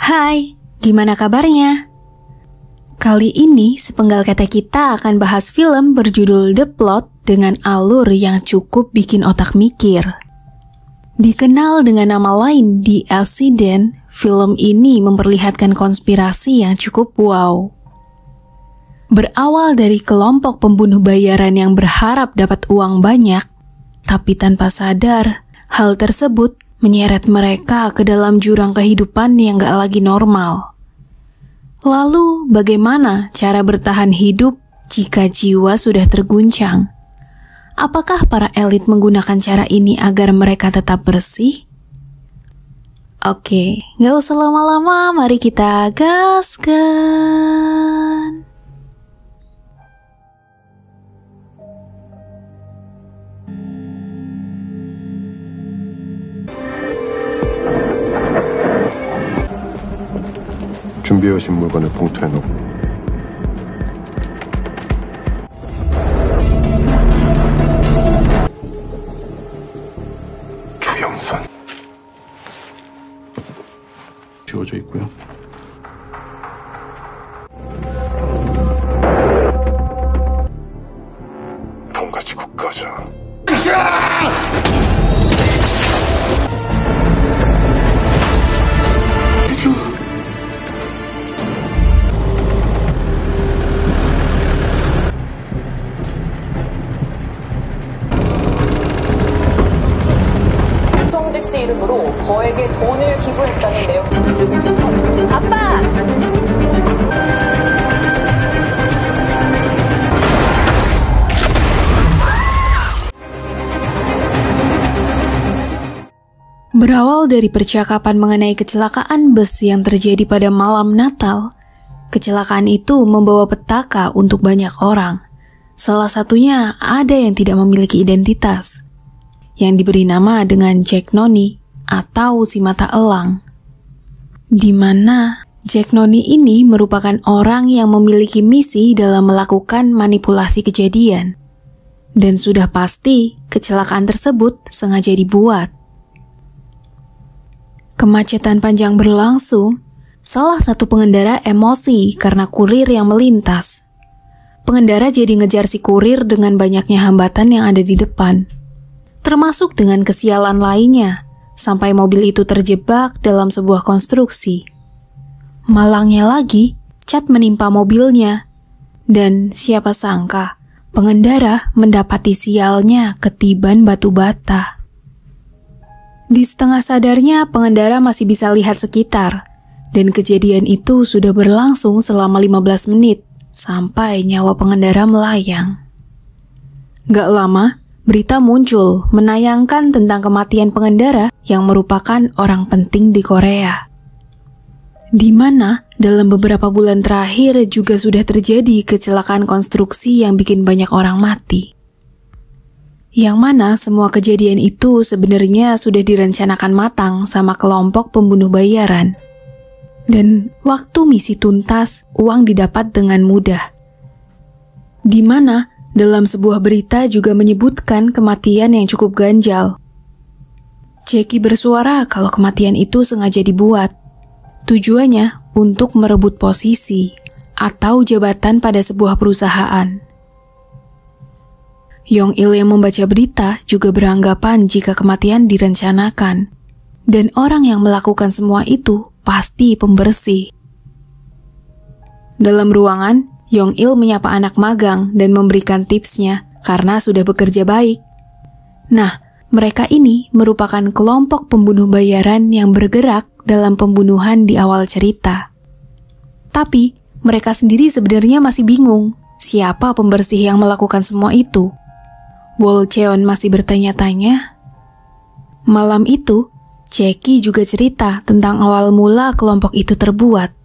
Hai, gimana kabarnya? Kali ini sepenggal kata kita akan bahas film berjudul The Plot dengan alur yang cukup bikin otak mikir. Dikenal dengan nama lain The Accident, film ini memperlihatkan konspirasi yang cukup wow. Berawal dari kelompok pembunuh bayaran yang berharap dapat uang banyak, tapi tanpa sadar, hal tersebut menyeret mereka ke dalam jurang kehidupan yang gak lagi normal. Lalu, bagaimana cara bertahan hidup jika jiwa sudah terguncang? Apakah para elit menggunakan cara ini agar mereka tetap bersih? Oke, gak usah lama-lama, mari kita gaskan. 준비해오신 물건을 봉투에 넣고 주영선 지워져 있고요. 돈 가지고 꺼져. 정직 씨 이름으로 거액의 돈을 기부했다는 내용. 아빠! Berawal dari percakapan mengenai kecelakaan bus yang terjadi pada malam Natal, kecelakaan itu membawa petaka untuk banyak orang. Salah satunya ada yang tidak memiliki identitas, yang diberi nama dengan Jack Noni atau si mata elang. Di mana Jack Noni ini merupakan orang yang memiliki misi dalam melakukan manipulasi kejadian. Dan sudah pasti kecelakaan tersebut sengaja dibuat. Kemacetan panjang berlangsung, salah satu pengendara emosi karena kurir yang melintas. Pengendara jadi ngejar si kurir dengan banyaknya hambatan yang ada di depan. Termasuk dengan kesialan lainnya, sampai mobil itu terjebak dalam sebuah konstruksi. Malangnya lagi, cat menimpa mobilnya. Dan siapa sangka, pengendara mendapati sialnya ketiban batu bata. Di setengah sadarnya, pengendara masih bisa lihat sekitar, dan kejadian itu sudah berlangsung selama 15 menit, sampai nyawa pengendara melayang. Gak lama, berita muncul menayangkan tentang kematian pengendara yang merupakan orang penting di Korea. Di mana dalam beberapa bulan terakhir juga sudah terjadi kecelakaan konstruksi yang bikin banyak orang mati. Yang mana semua kejadian itu sebenarnya sudah direncanakan matang sama kelompok pembunuh bayaran. Dan waktu misi tuntas, uang didapat dengan mudah. Di mana dalam sebuah berita juga menyebutkan kematian yang cukup ganjal. Jackie bersuara kalau kematian itu sengaja dibuat. Tujuannya untuk merebut posisi atau jabatan pada sebuah perusahaan. Yong-il yang membaca berita juga beranggapan jika kematian direncanakan. Dan orang yang melakukan semua itu pasti pembersih. Dalam ruangan, Yong-il menyapa anak magang dan memberikan tipsnya karena sudah bekerja baik. Nah, mereka ini merupakan kelompok pembunuh bayaran yang bergerak dalam pembunuhan di awal cerita. Tapi, mereka sendiri sebenarnya masih bingung siapa pembersih yang melakukan semua itu. Wol Cheon masih bertanya-tanya. Malam itu, Jackie juga cerita tentang awal mula kelompok itu terbuat.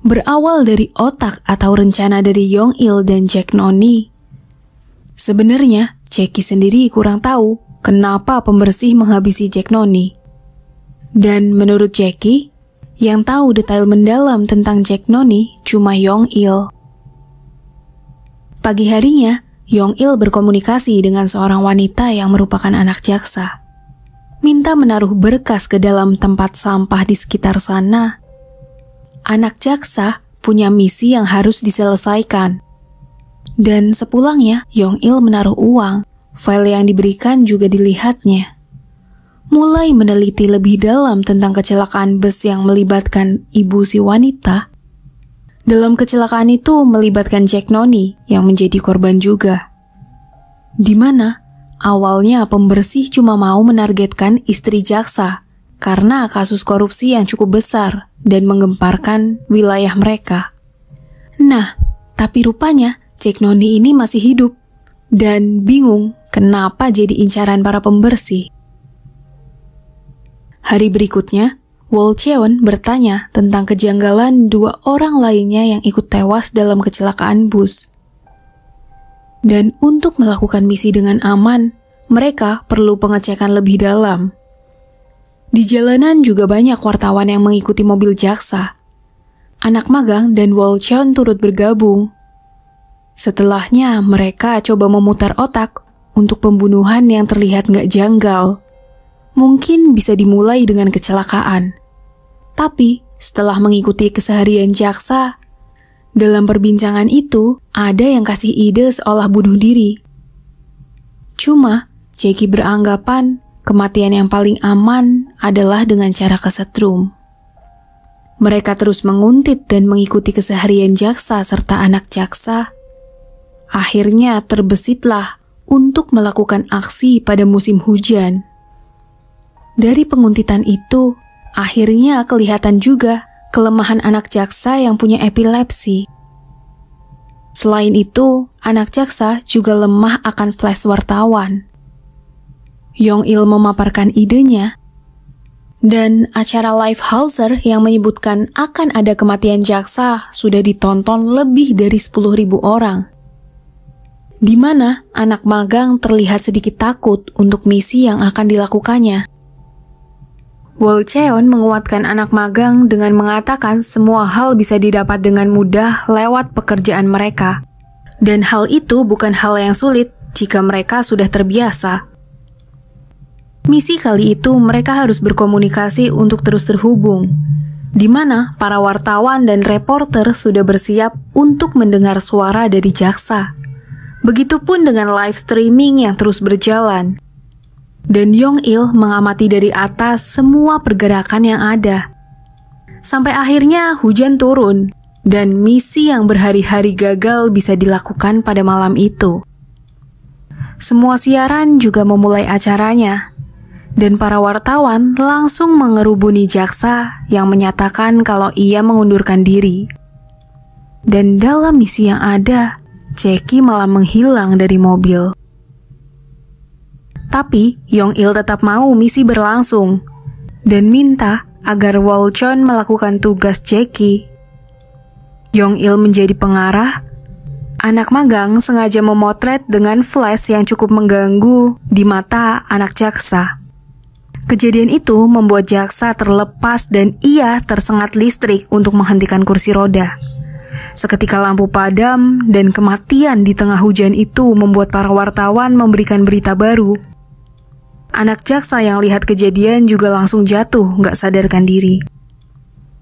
Berawal dari otak atau rencana dari Yong-il dan Jack Noni. Sebenarnya, Jackie sendiri kurang tahu kenapa pembersih menghabisi Jack Noni. Dan menurut Jackie, yang tahu detail mendalam tentang Jack Noni cuma Yong-il. Pagi harinya, Yong-il berkomunikasi dengan seorang wanita yang merupakan anak jaksa. minta menaruh berkas ke dalam tempat sampah di sekitar sana. Anak jaksa punya misi yang harus diselesaikan. Dan sepulangnya, Yong-il menaruh uang. File yang diberikan juga dilihatnya. Mulai meneliti lebih dalam tentang kecelakaan bus yang melibatkan ibu si wanita. Dalam kecelakaan itu melibatkan Jack Noni yang menjadi korban juga. Di mana awalnya pembersih cuma mau menargetkan istri jaksa karena kasus korupsi yang cukup besar dan menggemparkan wilayah mereka. Nah, tapi rupanya Jack Noni ini masih hidup dan bingung kenapa jadi incaran para pembersih. Hari berikutnya, Wol Cheon bertanya tentang kejanggalan 2 orang lainnya yang ikut tewas dalam kecelakaan bus. Dan untuk melakukan misi dengan aman, mereka perlu pengecekan lebih dalam. Di jalanan juga banyak wartawan yang mengikuti mobil jaksa. Anak magang dan Wol Cheon turut bergabung. Setelahnya, mereka coba memutar otak untuk pembunuhan yang terlihat nggak janggal. Mungkin bisa dimulai dengan kecelakaan. Tapi, setelah mengikuti keseharian jaksa, dalam perbincangan itu, ada yang kasih ide seolah bunuh diri. Cuma, Jackie beranggapan kematian yang paling aman adalah dengan cara kesetrum. Mereka terus menguntit dan mengikuti keseharian jaksa serta anak jaksa. Akhirnya terbesitlah untuk melakukan aksi pada musim hujan. Dari penguntitan itu, akhirnya kelihatan juga kelemahan anak jaksa yang punya epilepsi. Selain itu, anak jaksa juga lemah akan flash wartawan. Yong-il memaparkan idenya, dan acara Lifehouser yang menyebutkan akan ada kematian jaksa sudah ditonton lebih dari 10.000 orang. Di mana anak magang terlihat sedikit takut untuk misi yang akan dilakukannya. Wol Cheon menguatkan anak magang dengan mengatakan semua hal bisa didapat dengan mudah lewat pekerjaan mereka. Dan hal itu bukan hal yang sulit jika mereka sudah terbiasa. Misi kali itu mereka harus berkomunikasi untuk terus terhubung, di mana para wartawan dan reporter sudah bersiap untuk mendengar suara dari jaksa. Begitupun dengan live streaming yang terus berjalan. Dan Yong-il mengamati dari atas semua pergerakan yang ada. Sampai akhirnya hujan turun, dan misi yang berhari-hari gagal bisa dilakukan pada malam itu. Semua siaran juga memulai acaranya, dan para wartawan langsung mengerubuni jaksa yang menyatakan kalau ia mengundurkan diri. Dan dalam misi yang ada, Jackie malah menghilang dari mobil. Tapi, Yong-il tetap mau misi berlangsung dan minta agar Wol Cheon melakukan tugas Jackie. Yong-il menjadi pengarah. Anak magang sengaja memotret dengan flash yang cukup mengganggu di mata anak jaksa. Kejadian itu membuat jaksa terlepas dan ia tersengat listrik untuk menghentikan kursi roda. Seketika lampu padam dan kematian di tengah hujan itu membuat para wartawan memberikan berita baru. Anak jaksa yang lihat kejadian juga langsung jatuh, nggak sadarkan diri.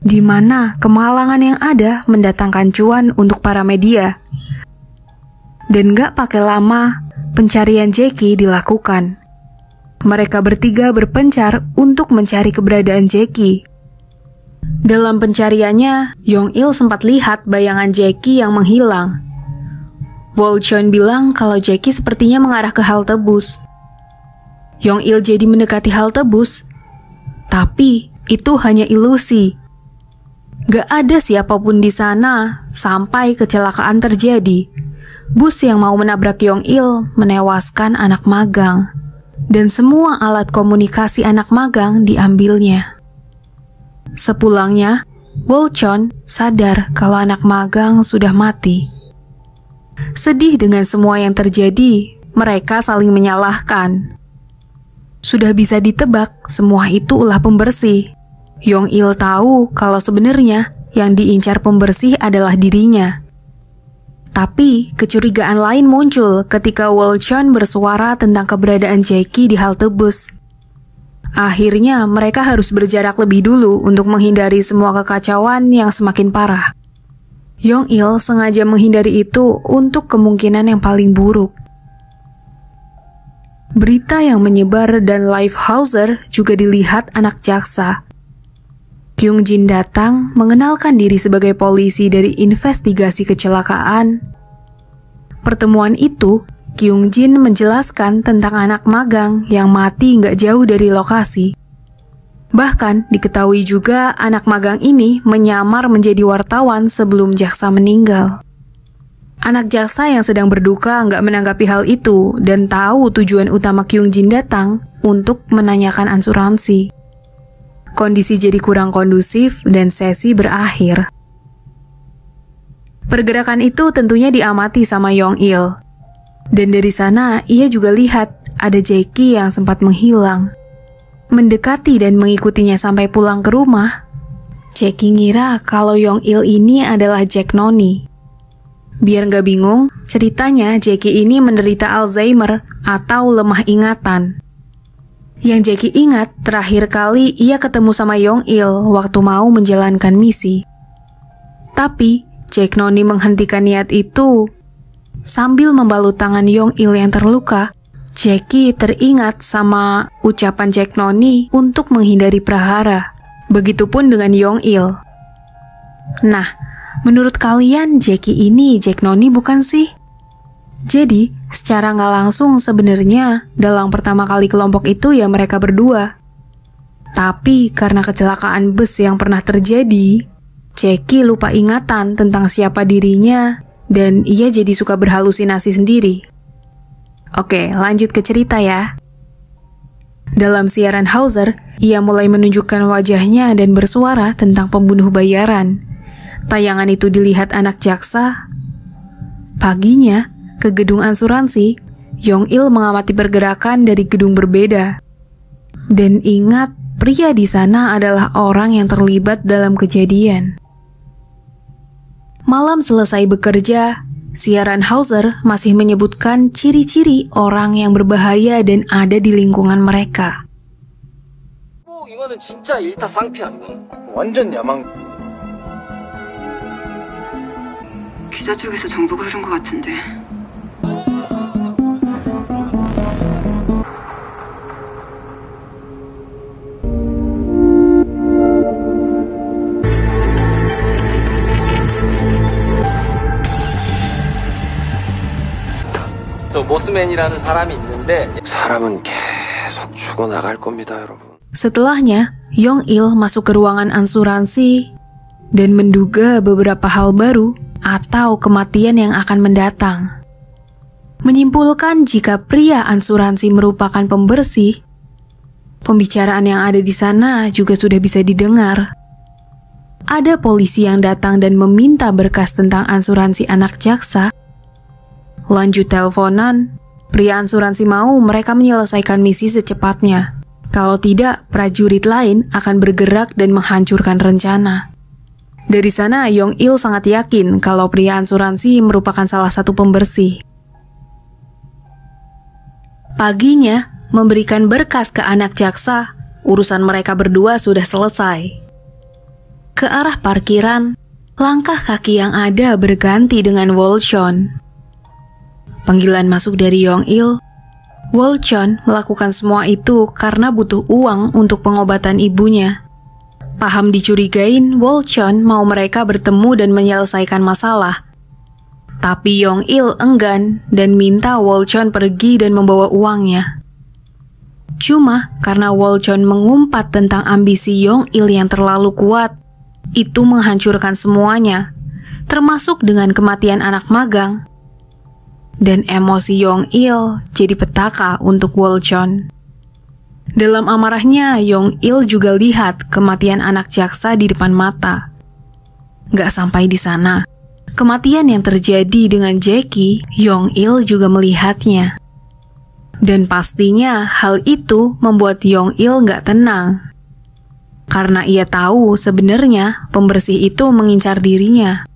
Di mana kemalangan yang ada mendatangkan cuan untuk para media. Dan nggak pakai lama, pencarian Jackie dilakukan. Mereka bertiga berpencar untuk mencari keberadaan Jackie. Dalam pencariannya, Yong-il sempat lihat bayangan Jackie yang menghilang. Wol Cheon bilang kalau Jackie sepertinya mengarah ke halte bus. Yong-il jadi mendekati halte bus, tapi itu hanya ilusi. Gak ada siapapun di sana sampai kecelakaan terjadi. Bus yang mau menabrak Yong-il menewaskan anak magang, dan semua alat komunikasi anak magang diambilnya. Sepulangnya, Wol Cheon sadar kalau anak magang sudah mati. Sedih dengan semua yang terjadi, mereka saling menyalahkan. Sudah bisa ditebak, semua itu ulah pembersih. Yong-il tahu kalau sebenarnya yang diincar pembersih adalah dirinya. Tapi, kecurigaan lain muncul ketika Wol Cheon bersuara tentang keberadaan Jackie di halte bus. Akhirnya mereka harus berjarak lebih dulu untuk menghindari semua kekacauan yang semakin parah. Yong-il sengaja menghindari itu untuk kemungkinan yang paling buruk. Berita yang menyebar dan live Hauser juga dilihat anak jaksa. Kyung-jin datang mengenalkan diri sebagai polisi dari investigasi kecelakaan. Pertemuan itu, Kyung-jin menjelaskan tentang anak magang yang mati nggak jauh dari lokasi. Bahkan diketahui juga anak magang ini menyamar menjadi wartawan sebelum jaksa meninggal. Anak jaksa yang sedang berduka nggak menanggapi hal itu dan tahu tujuan utama Kyung-jin datang untuk menanyakan asuransi. Kondisi jadi kurang kondusif dan sesi berakhir. Pergerakan itu tentunya diamati sama Yong-il. Dan dari sana ia juga lihat ada Jackie yang sempat menghilang. Mendekati dan mengikutinya sampai pulang ke rumah, Jackie ngira kalau Yong-il ini adalah Jack Noni. Biar nggak bingung, ceritanya Jackie ini menderita Alzheimer atau lemah ingatan. Yang Jackie ingat terakhir kali ia ketemu sama Yong-il waktu mau menjalankan misi. Tapi Jack Noni menghentikan niat itu. Sambil membalut tangan Yong-il yang terluka, Jackie teringat sama ucapan Jack Noni untuk menghindari prahara. Begitupun dengan Yong-il. Nah, menurut kalian Jackie ini Jack Noni bukan sih? Jadi, secara nggak langsung sebenarnya dalang pertama kali kelompok itu ya mereka berdua. Tapi karena kecelakaan bus yang pernah terjadi, Jackie lupa ingatan tentang siapa dirinya dan ia jadi suka berhalusinasi sendiri. Oke, lanjut ke cerita ya. Dalam siaran Hauser, ia mulai menunjukkan wajahnya dan bersuara tentang pembunuh bayaran. Tayangan itu dilihat anak jaksa. Paginya, ke gedung asuransi, Yong-il mengamati pergerakan dari gedung berbeda. Dan ingat, pria di sana adalah orang yang terlibat dalam kejadian. Malam selesai bekerja, siaran Hauser masih menyebutkan ciri-ciri orang yang berbahaya dan ada di lingkungan mereka. 이거는 진짜 일타쌍피야. 완전 야망. 기자 쪽에서 정보가 흐른 것 같은데. 저 모스맨이라는 사람이 있는데 사람은 계속 죽어나갈 겁니다, 여러분. Setelahnya, Yong-il masuk ke ruangan asuransi dan menduga beberapa hal baru atau kematian yang akan mendatang. Menyimpulkan jika pria asuransi merupakan pembersih, pembicaraan yang ada di sana juga sudah bisa didengar. Ada polisi yang datang dan meminta berkas tentang asuransi anak jaksa. Lanjut teleponan, pria asuransi mau mereka menyelesaikan misi secepatnya. Kalau tidak, prajurit lain akan bergerak dan menghancurkan rencana. Dari sana, Yong-il sangat yakin kalau pria asuransi merupakan salah satu pembersih. Paginya, memberikan berkas ke anak jaksa, urusan mereka berdua sudah selesai. Ke arah parkiran, langkah kaki yang ada berganti dengan Wolchon. Panggilan masuk dari Yong-il. Wolchon melakukan semua itu karena butuh uang untuk pengobatan ibunya. Paham dicurigain, Wolchon mau mereka bertemu dan menyelesaikan masalah. Tapi Yong-il enggan dan minta Wolchon pergi dan membawa uangnya. Cuma karena Wolchon mengumpat tentang ambisi Yong-il yang terlalu kuat, itu menghancurkan semuanya, termasuk dengan kematian anak magang. Dan emosi Yong-il jadi petaka untuk Wolchon. Dalam amarahnya, Yong-il juga lihat kematian anak jaksa di depan mata. Gak sampai di sana. Kematian yang terjadi dengan Jackie, Yong-il juga melihatnya. Dan pastinya hal itu membuat Yong-il gak tenang. Karena ia tahu sebenarnya pembersih itu mengincar dirinya.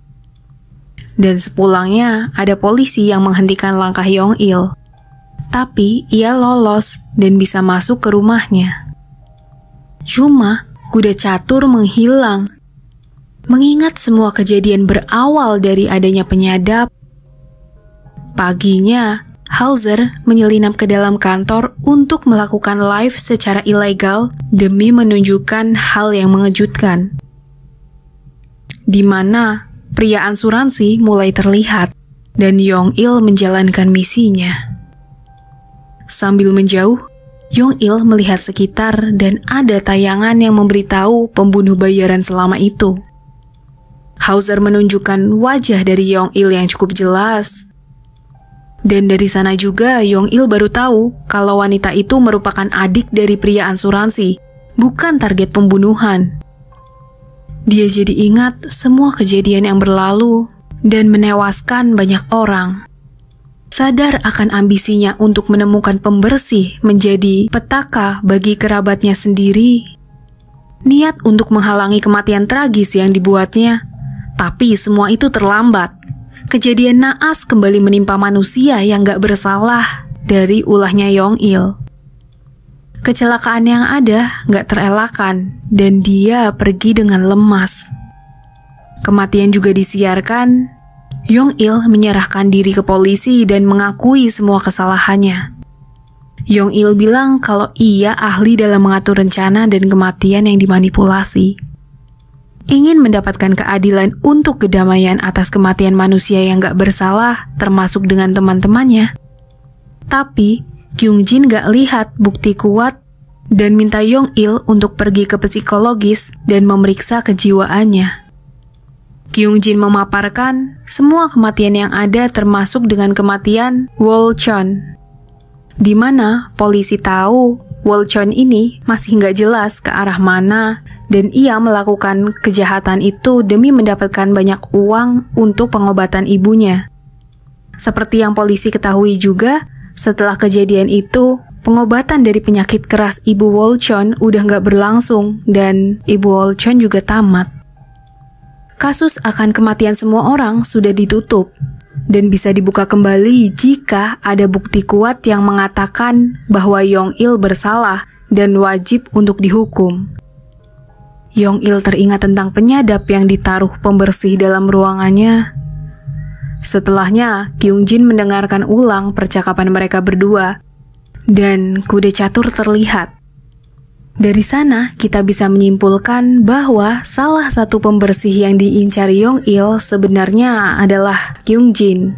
Dan sepulangnya ada polisi yang menghentikan langkah Yong-il. Tapi ia lolos dan bisa masuk ke rumahnya. Cuma kuda catur menghilang. Mengingat semua kejadian berawal dari adanya penyadap, paginya Hauser menyelinap ke dalam kantor untuk melakukan live secara ilegal demi menunjukkan hal yang mengejutkan. Di mana pria asuransi mulai terlihat dan Yong-il menjalankan misinya. Sambil menjauh, Yong-il melihat sekitar dan ada tayangan yang memberitahu pembunuh bayaran selama itu. Hauser menunjukkan wajah dari Yong-il yang cukup jelas. Dan dari sana juga Yong-il baru tahu kalau wanita itu merupakan adik dari pria asuransi, bukan target pembunuhan. Dia jadi ingat semua kejadian yang berlalu dan menewaskan banyak orang. Sadar akan ambisinya untuk menemukan pembersih menjadi petaka bagi kerabatnya sendiri. Niat untuk menghalangi kematian tragis yang dibuatnya, tapi semua itu terlambat. Kejadian naas kembali menimpa manusia yang gak bersalah dari ulahnya Yong-il. Kecelakaan yang ada gak terelakkan dan dia pergi dengan lemas. Kematian juga disiarkan. Yong-il menyerahkan diri ke polisi dan mengakui semua kesalahannya. Yong-il bilang kalau ia ahli dalam mengatur rencana dan kematian yang dimanipulasi. Ingin mendapatkan keadilan untuk kedamaian atas kematian manusia yang gak bersalah, termasuk dengan teman-temannya. Tapi, Kyung-jin gak lihat bukti kuat dan minta Yong-il untuk pergi ke psikologis dan memeriksa kejiwaannya. Kyung-jin memaparkan semua kematian yang ada termasuk dengan kematian Wol-chon, di mana polisi tahu Wol-chon ini masih gak jelas ke arah mana dan ia melakukan kejahatan itu demi mendapatkan banyak uang untuk pengobatan ibunya. Seperti yang polisi ketahui juga, setelah kejadian itu, pengobatan dari penyakit keras ibu Wol-chon udah nggak berlangsung dan ibu Wol-chon juga tamat. Kasus akan kematian semua orang sudah ditutup dan bisa dibuka kembali jika ada bukti kuat yang mengatakan bahwa Yong-il bersalah dan wajib untuk dihukum. Yong-il teringat tentang penyadap yang ditaruh pembersih dalam ruangannya. Setelahnya, Kyung-jin mendengarkan ulang percakapan mereka berdua, dan kuda catur terlihat. Dari sana, kita bisa menyimpulkan bahwa salah satu pembersih yang diincar Yong-il sebenarnya adalah Kyung-jin.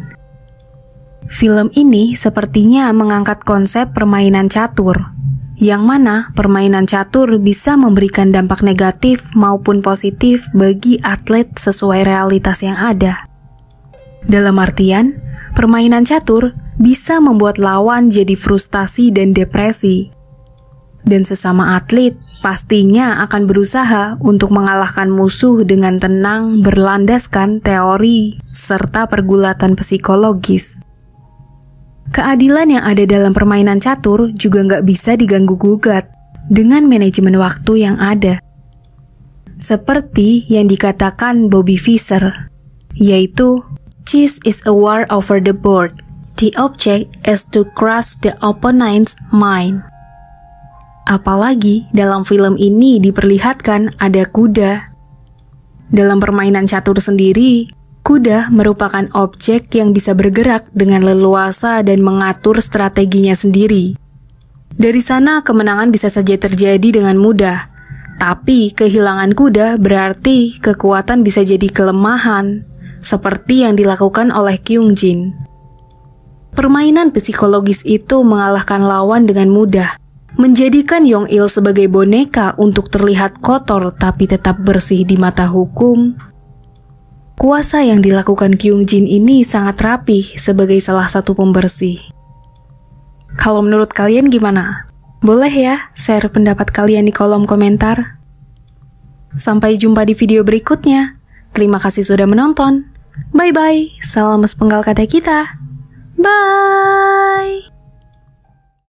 Film ini sepertinya mengangkat konsep permainan catur, yang mana permainan catur bisa memberikan dampak negatif maupun positif bagi atlet sesuai realitas yang ada. Dalam artian, permainan catur bisa membuat lawan jadi frustasi dan depresi. Dan sesama atlet pastinya akan berusaha untuk mengalahkan musuh dengan tenang berlandaskan teori serta pergulatan psikologis. Keadilan yang ada dalam permainan catur juga nggak bisa diganggu-gugat dengan manajemen waktu yang ada. Seperti yang dikatakan Bobby Fischer, yaitu chess is a war over the board. The object is to crush the opponent's mind. Apalagi dalam film ini diperlihatkan ada kuda. Dalam permainan catur sendiri, kuda merupakan objek yang bisa bergerak dengan leluasa dan mengatur strateginya sendiri. Dari sana kemenangan bisa saja terjadi dengan mudah. Tapi kehilangan kuda berarti kekuatan bisa jadi kelemahan, seperti yang dilakukan oleh Kyung-jin. Permainan psikologis itu mengalahkan lawan dengan mudah, menjadikan Yong-il sebagai boneka untuk terlihat kotor tapi tetap bersih di mata hukum. Kuasa yang dilakukan Kyung-jin ini sangat rapih sebagai salah satu pembersih. Kalau menurut kalian gimana? Boleh ya share pendapat kalian di kolom komentar. Sampai jumpa di video berikutnya. Terima kasih sudah menonton. Bye-bye. Salam sepenggal kata kita. Bye.